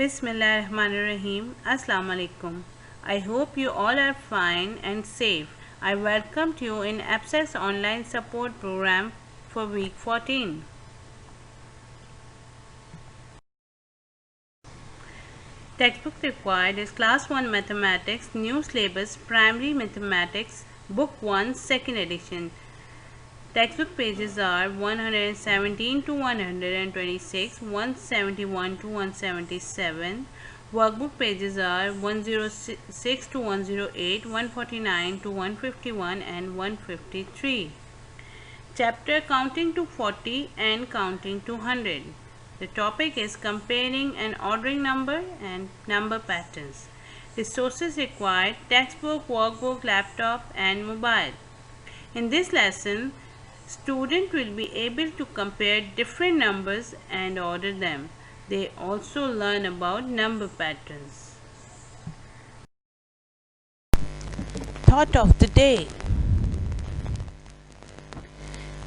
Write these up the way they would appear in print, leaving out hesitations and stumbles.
Bismillahirrahmanirrahim. Assalamu alaikum. I hope you all are fine and safe. I welcome you in Absence Online Support Program for week 14. Textbook required is Class 1 Mathematics, New Syllabus, Primary Mathematics, Book 1, 2nd edition. Textbook pages are 117 to 126, 171 to 177. Workbook pages are 106 to 108, 149 to 151 and 153. Chapter Counting to 40 and Counting to 100. The topic is comparing and ordering number and number patterns. Resources required: textbook, workbook, laptop and mobile. In this lesson, student will be able to compare different numbers and order them. They also learn about number patterns. Thought of the day.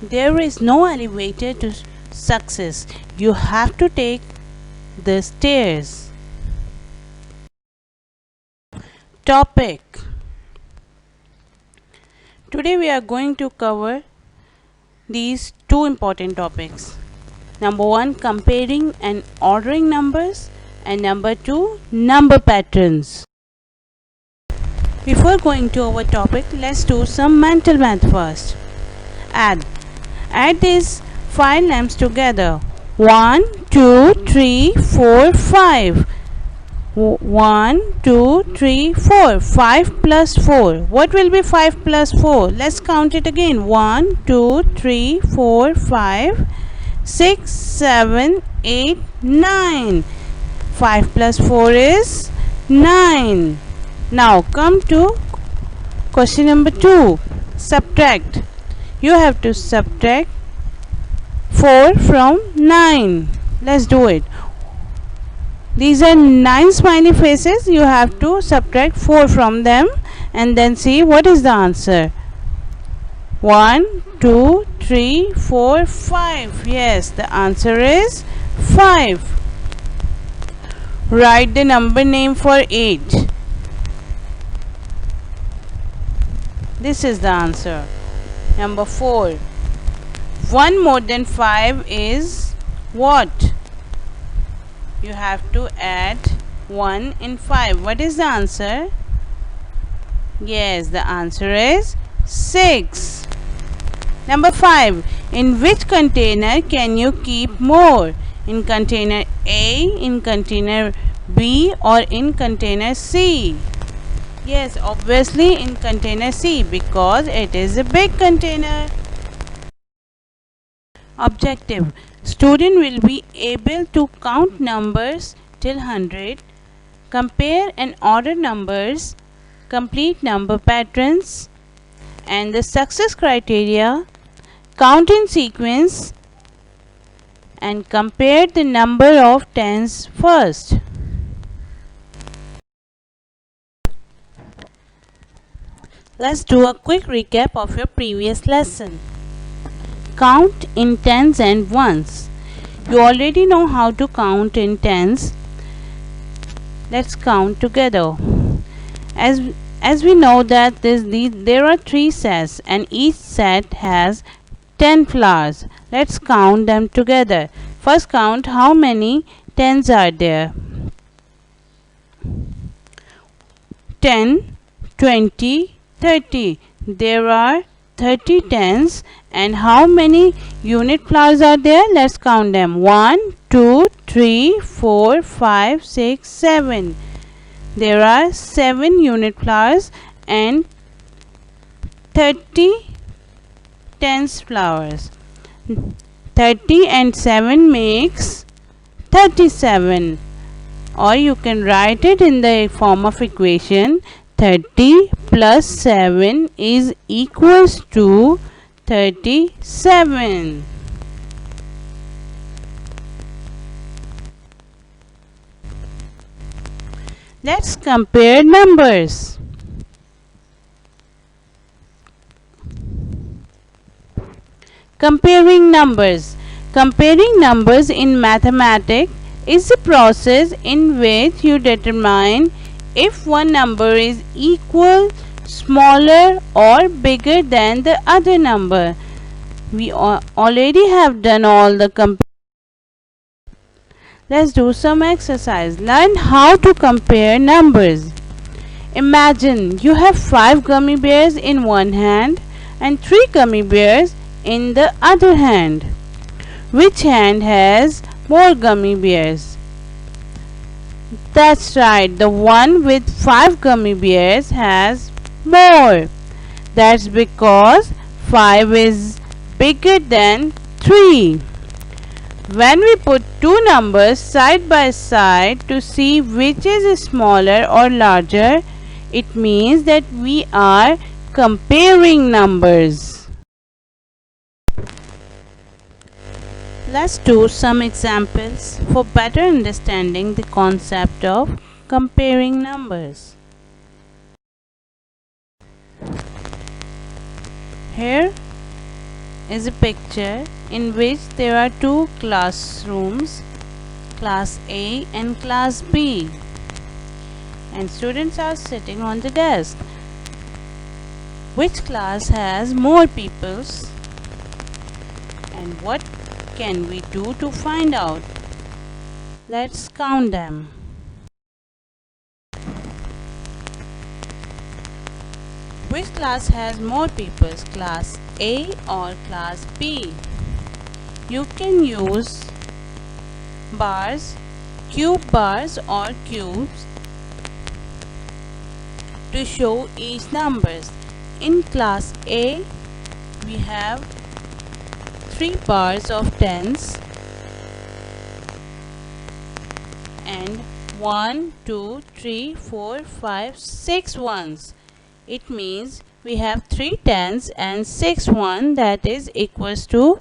There is no elevator to success. You have to take the stairs. Topic. Today we are going to cover these two important topics. Number 1, comparing and ordering numbers, and number 2, number patterns. Before going to our topic, let's do some mental math first. Add these 5 lamps together. 1, 2, 3, 4, 5. 1, 2, 3, 4. 5 plus 4. What will be 5 plus 4? Let's count it again. 1, 2, 3, 4, 5, 6, 7, 8, 9. 5 plus 4 is 9. Now come to question number 2. Subtract. You have to subtract 4 from 9. Let's do it. These are 9 smiley faces. You have to subtract 4 from them and then see what is the answer. 1, 2, 3, 4, 5. Yes, the answer is 5. Write the number name for 8. This is the answer. Number 4. 1 more than 5 is what? You have to add 1 in 5. What is the answer? Yes, the answer is 6. Number 5. In which container can you keep more? In container A, in container B or in container C? Yes, obviously in container C because it is a big container. Objective. Student will be able to count numbers till 100, compare and order numbers, complete number patterns and the success criteria, count in sequence and compare the number of tens first. Let's do a quick recap of your previous lesson. Count in tens and ones. You already know how to count in tens. Let's count together. As we know that there are 3 sets and each set has 10 flowers. Let's count them together. First count how many tens are there. 10, 20, 30. There are 30 tens. And how many unit flowers are there? Let's count them. 1, 2, 3, 4, 5, 6, 7. There are 7 unit flowers and 30 tens flowers. 30 and 7 makes 37. Or you can write it in the form of equation. 30 plus 7 is equals to 37. Let's compare numbers. Comparing numbers. Comparing numbers in mathematics is the process in which you determine if one number is equal, smaller or bigger than the other number. We already have done all the Let's do some exercise. Learn how to compare numbers. Imagine you have 5 gummy bears in one hand and 3 gummy bears in the other hand. Which hand has more gummy bears? That's right, the one with 5 gummy bears has more. That's because 5 is bigger than 3. When we put two numbers side by side to see which is smaller or larger, it means that we are comparing numbers. Let's do some examples for better understanding the concept of comparing numbers. Here is a picture in which there are two classrooms, class A and class B, and students are sitting on the desk. Which class has more pupils, and what can we do to find out? Let's count them. Which class has more pupils, class A or class B? You can use bars, cube bars or cubes to show each numbers. In class A, we have 3 bars of tens and 1, 2, 3, 4, 5, 6 ones. It means we have 3 tens and 6 ones, that is equals to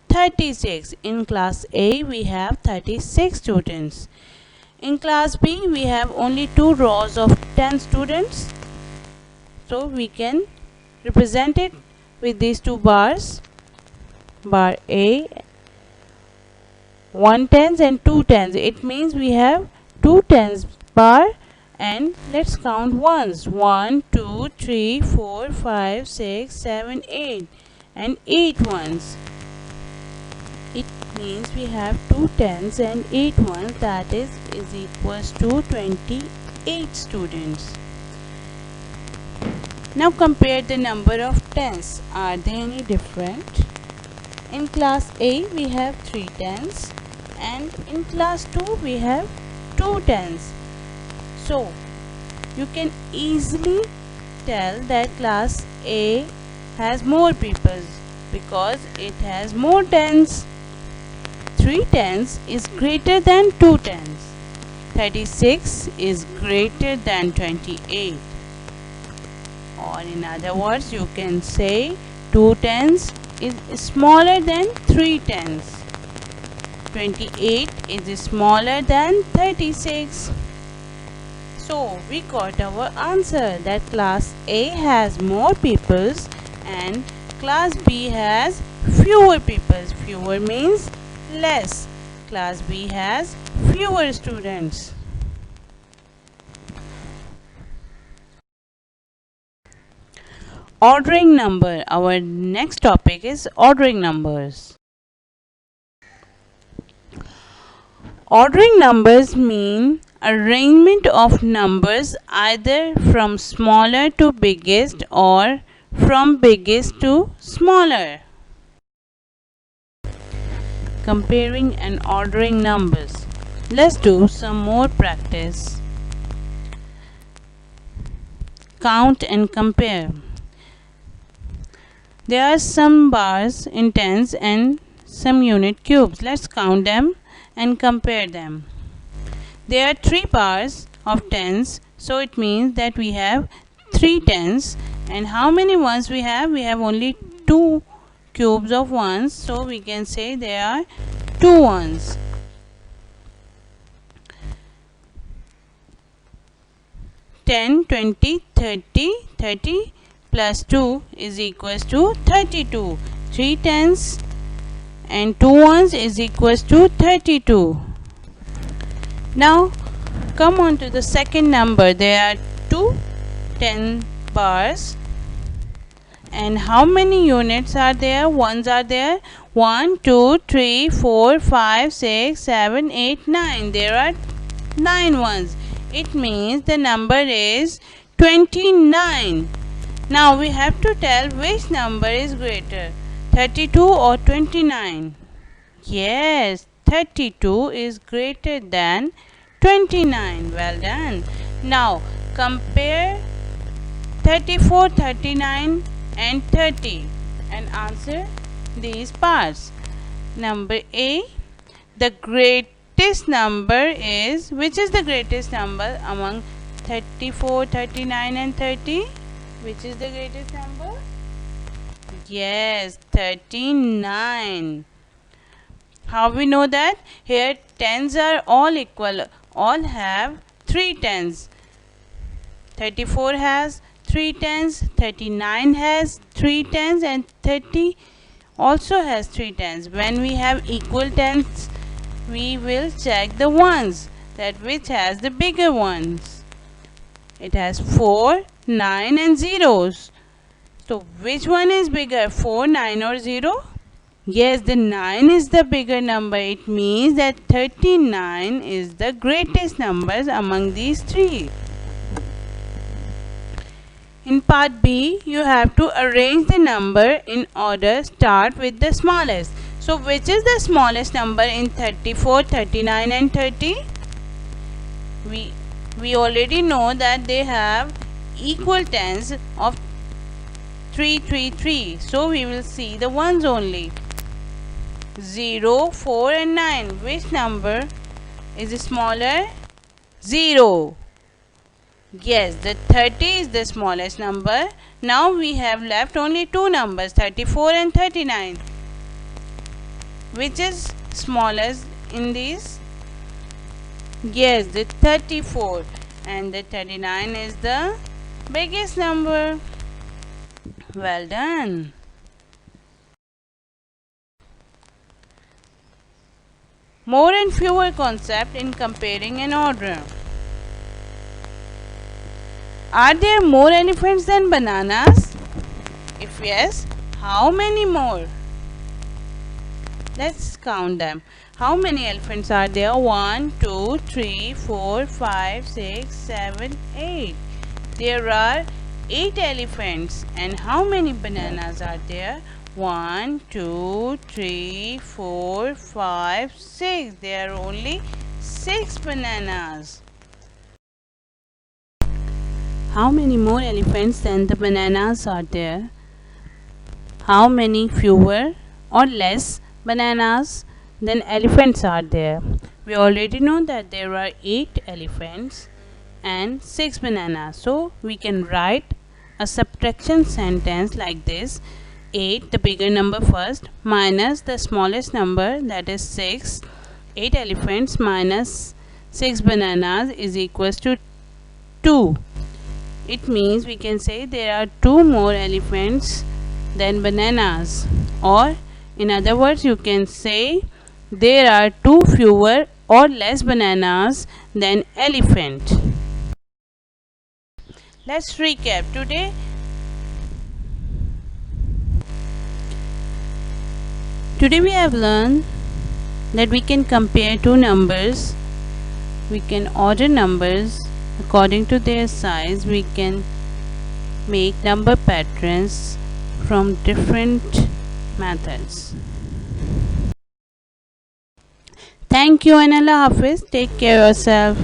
36. In class A, we have 36 students. In class B, we have only 2 rows of 10 students. So we can represent it with these 2 bars. Bar A, 1 tens and 2 tens. It means we have 2 tens bar, and let's count ones. 1, 2, 3, 4, 5, 6, 7, 8 and 8 ones. It means we have 2 tens and 8 ones, that is equals to 28 students. Now compare the number of tens. Are they any different? In class A we have 3 tens and in class 2 we have 2 tens. So you can easily tell that class A has more pupils because it has more tens. 3 tens is greater than 2 tens. 36 is greater than 28. Or in other words, you can say 2 tens is smaller than 3 tens. 28 is smaller than 36. So we got our answer that class A has more pupils and class B has fewer pupils. Fewer means less. Class B has fewer students. Ordering number. Our next topic is ordering numbers. Ordering numbers mean arrangement of numbers either from smaller to biggest or from biggest to smaller. Comparing and ordering numbers. Let's do some more practice. Count and compare. There are some bars in tens and some unit cubes. Let's count them and compare them. There are 3 bars of tens, so it means that we have 3 tens. And how many ones we have? We have only 2 cubes of ones, so we can say there are 2 ones. Ten, 20, 30, 30 plus 2 is equals to 32. 3 tens and 2 ones is equals to 32. Now come on to the second number. There are two 10 bars. And how many units are there? Ones are there. 1, 2, 3, 4, 5, 6, 7, 8, 9. There are 9 ones. It means the number is 29. Now we have to tell which number is greater, 32 or 29. Yes, 32 is greater than 29. Well done. Now compare 34, 39 and 30 and answer these parts. Number A, the greatest number is, which is the greatest number among 34, 39 and 30? Which is the greatest number? Yes, 39. How we know that? Here tens are all equal. All have 3 tens. 34 has 3 tens, 39 has 3 tens and 30 also has 3 tens. When we have equal tens, we will check the ones, that which has the bigger ones. It has 4, 9 and zeros. So which one is bigger, 4, 9 or 0? Yes, the 9 is the bigger number. It means that 39 is the greatest numbers among these three. In part B, you have to arrange the number in order. Start with the smallest. So which is the smallest number in 34, 39 and 30? We already know that they have equal tens of 3, 3, 3. So we will see the ones only. 0, 4 and 9. Which number is smaller? 0. Yes, the 30 is the smallest number. Now we have left only two numbers, 34 and 39. Which is smallest in these? Yes, the 34, and the 39 is the biggest number. Well done. More and fewer concept in comparing an order. Are there more elephants than bananas? If yes, how many more? Let's count them. How many elephants are there? 1, 2, 3, 4, 5, 6, 7, 8. There are 8 elephants. And how many bananas are there? 1, 2, 3, 4, 5, 6. There are only 6 bananas. How many more elephants than the bananas are there? How many fewer or less bananas than elephants are there? We already know that there are 8 elephants and 6 bananas. So we can write a subtraction sentence like this. 8, the bigger number first, minus the smallest number, that is 6. 8 elephants minus 6 bananas is equals to 2. It means we can say there are 2 more elephants than bananas, or in other words you can say there are 2 fewer or less bananas than elephant. Let's recap. Today we have learned that we can compare two numbers, we can order numbers according to their size, we can make number patterns from different methods. Thank you and Allah Hafiz. Take care of yourself.